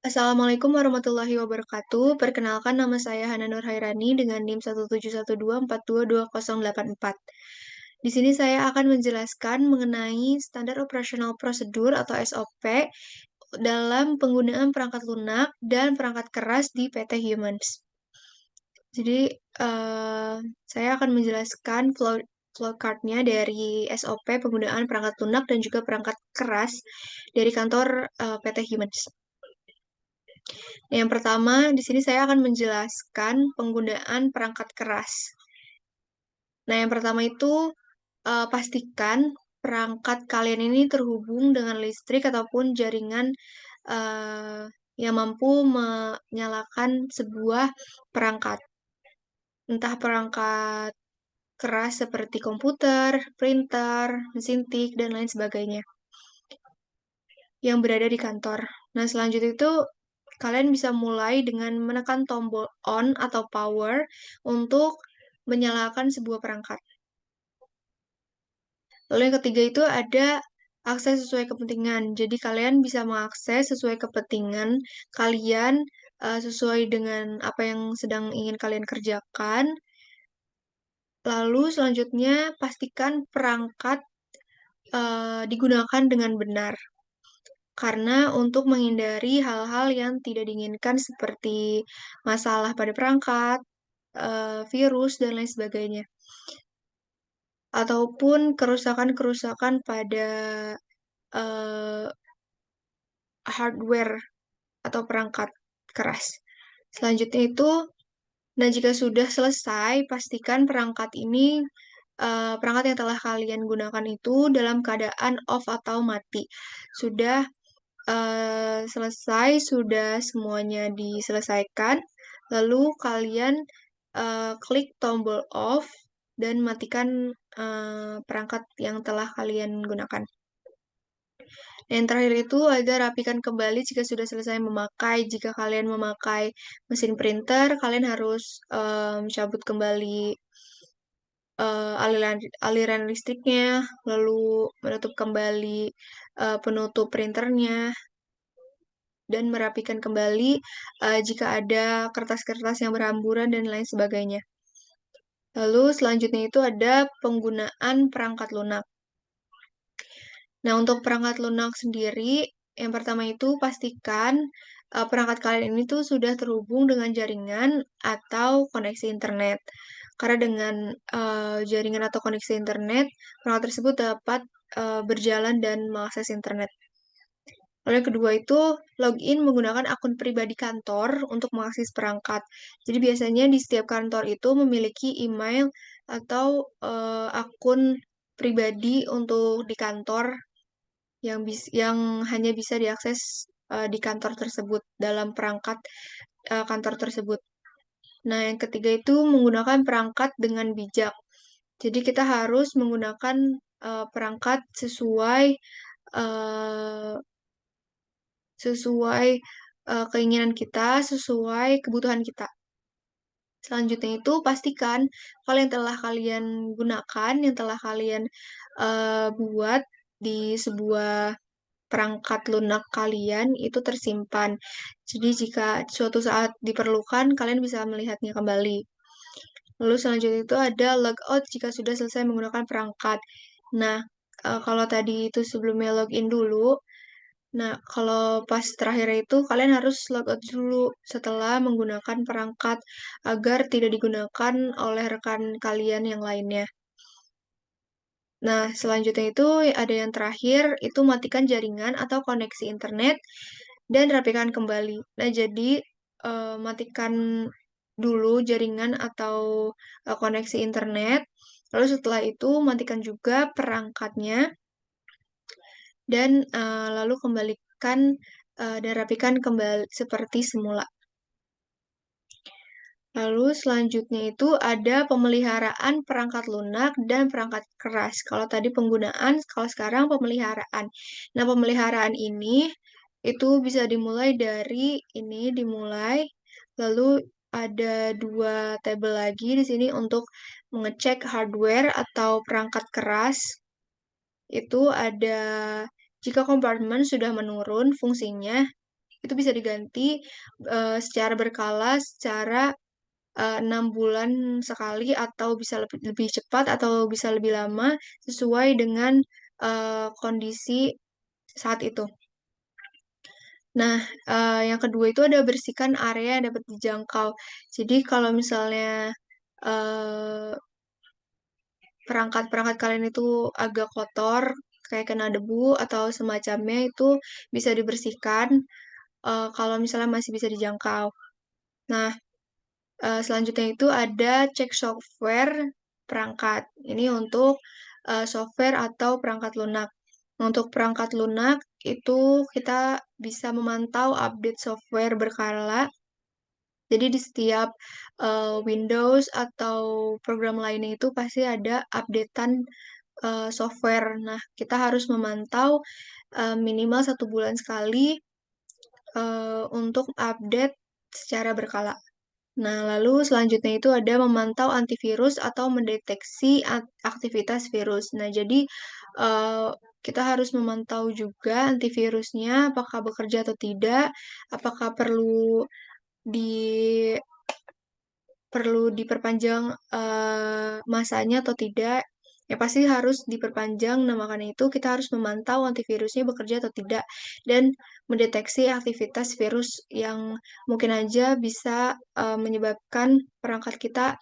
Assalamualaikum warahmatullahi wabarakatuh. Perkenalkan nama saya Hana Nur Hairani dengan NIM 17124222084. Di sini saya akan menjelaskan mengenai standar operasional prosedur atau SOP dalam penggunaan perangkat lunak dan perangkat keras di PT Humans. Jadi, saya akan menjelaskan flowchart-nya dari SOP penggunaan perangkat lunak dan juga perangkat keras dari kantor PT Humans. Yang pertama, di sini saya akan menjelaskan penggunaan perangkat keras. Nah, yang pertama itu pastikan perangkat kalian ini terhubung dengan listrik ataupun jaringan eh, yang mampu menyalakan sebuah perangkat. Entah perangkat keras seperti komputer, printer, mesin tik, dan lain sebagainya yang berada di kantor. Nah, selanjutnya itu kalian bisa mulai dengan menekan tombol on atau power untuk menyalakan sebuah perangkat. Lalu yang ketiga itu ada akses sesuai kepentingan. Jadi kalian bisa mengakses sesuai kepentingan kalian, sesuai dengan apa yang sedang ingin kalian kerjakan. Lalu selanjutnya pastikan perangkat digunakan dengan benar. Karena untuk menghindari hal-hal yang tidak diinginkan seperti masalah pada perangkat, virus, dan lain sebagainya. Ataupun kerusakan-kerusakan pada eh, hardware atau perangkat keras. Selanjutnya itu, nah jika sudah selesai, pastikan perangkat ini, perangkat yang telah kalian gunakan itu dalam keadaan off atau mati. Sudah selesai, sudah semuanya diselesaikan, lalu kalian klik tombol off dan matikan perangkat yang telah kalian gunakan. Yang terakhir itu ada rapikan kembali jika sudah selesai memakai. Jika kalian memakai mesin printer, kalian harus cabut kembali aliran listriknya, lalu menutup kembali penutup printernya, dan merapikan kembali jika ada kertas-kertas yang berhamburan dan lain sebagainya. Lalu selanjutnya itu ada penggunaan perangkat lunak. Nah, untuk perangkat lunak sendiri, yang pertama itu pastikan perangkat kalian ini tuh sudah terhubung dengan jaringan atau koneksi internet. Karena dengan jaringan atau koneksi internet, perangkat tersebut dapat berjalan dan mengakses internet. Lalu yang kedua itu login menggunakan akun pribadi kantor untuk mengakses perangkat. Jadi biasanya di setiap kantor itu memiliki email atau akun pribadi untuk di kantor yang hanya bisa diakses di kantor tersebut dalam perangkat kantor tersebut. Nah, yang ketiga itu menggunakan perangkat dengan bijak. Jadi kita harus menggunakan perangkat sesuai eh, sesuai keinginan kita, sesuai kebutuhan kita. Selanjutnya itu pastikan kalau yang telah kalian gunakan, yang telah kalian buat di sebuah perangkat lunak kalian itu tersimpan. Jadi jika suatu saat diperlukan, kalian bisa melihatnya kembali. Lalu selanjutnya itu ada logout jika sudah selesai menggunakan perangkat. Nah, kalau tadi itu sebelumnya login dulu, nah, kalau pas terakhir itu kalian harus logout dulu setelah menggunakan perangkat agar tidak digunakan oleh rekan kalian yang lainnya. Nah, selanjutnya itu ada yang terakhir, itu matikan jaringan atau koneksi internet dan rapikan kembali. Nah, jadi matikan dulu jaringan atau koneksi internet, lalu setelah itu matikan juga perangkatnya dan lalu kembalikan dan rapikan kembali seperti semula. Lalu selanjutnya itu ada pemeliharaan perangkat lunak dan perangkat keras. Kalau tadi penggunaan, kalau sekarang pemeliharaan. Nah, pemeliharaan ini itu bisa dimulai dari ini dimulai, lalu ada dua tabel lagi di sini untuk mengecek hardware atau perangkat keras. Itu ada jika kompartemen sudah menurun fungsinya, itu bisa diganti, secara berkala, secara 6 bulan sekali atau bisa lebih lebih cepat atau bisa lebih lama sesuai dengan, kondisi saat itu. Nah, yang kedua itu ada bersihkan area yang dapat dijangkau. Jadi kalau misalnya, eee, perangkat-perangkat kalian itu agak kotor, kayak kena debu atau semacamnya itu bisa dibersihkan, kalau misalnya masih bisa dijangkau. Nah, selanjutnya itu ada cek software perangkat. Ini untuk, software atau perangkat lunak. Untuk perangkat lunak itu kita bisa memantau update software berkala. Jadi di setiap, Windows atau program lainnya itu pasti ada updatean software. Nah, kita harus memantau, minimal 1 bulan sekali, untuk update secara berkala. Nah, lalu selanjutnya itu ada memantau antivirus atau mendeteksi aktivitas virus. Nah, jadi, eee, kita harus memantau juga antivirusnya apakah bekerja atau tidak, apakah di perlu diperpanjang, masanya atau tidak. Yang pasti harus diperpanjang. Nah, makanya itu kita harus memantau antivirusnya bekerja atau tidak, dan mendeteksi aktivitas virus yang mungkin aja bisa, menyebabkan perangkat kita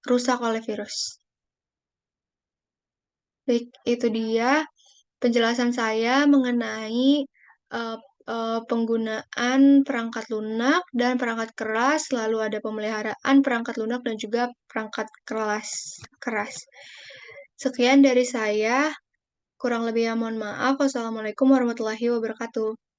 rusak oleh virus. Baik, itu dia penjelasan saya mengenai, eee penggunaan perangkat lunak dan perangkat keras, lalu ada pemeliharaan perangkat lunak dan juga perangkat keras. Sekian dari saya, kurang lebihnya mohon maaf. Wassalamualaikum warahmatullahi wabarakatuh.